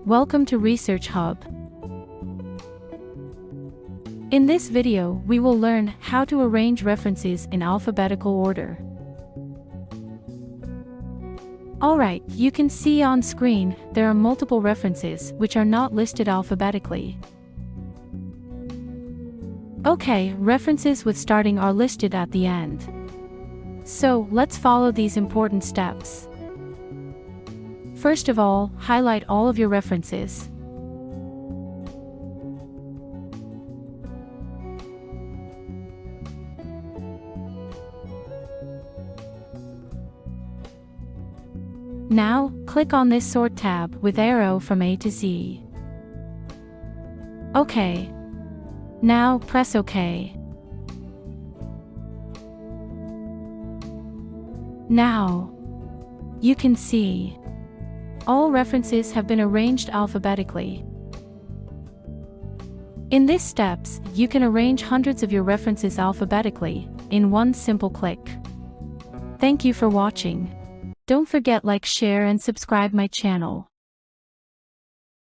Welcome to Research Hub. In this video, we will learn how to arrange references in alphabetical order. Alright, you can see on screen, there are multiple references which are not listed alphabetically. Okay, references with starting are listed at the end. So, let's follow these important steps. First of all, highlight all of your references. Now, click on this Sort tab with arrow from A to Z. OK. Now, press OK. Now, you can see all references have been arranged alphabetically. In these steps, you can arrange hundreds of your references alphabetically in one simple click. Thank you for watching. Don't forget like, share and subscribe my channel.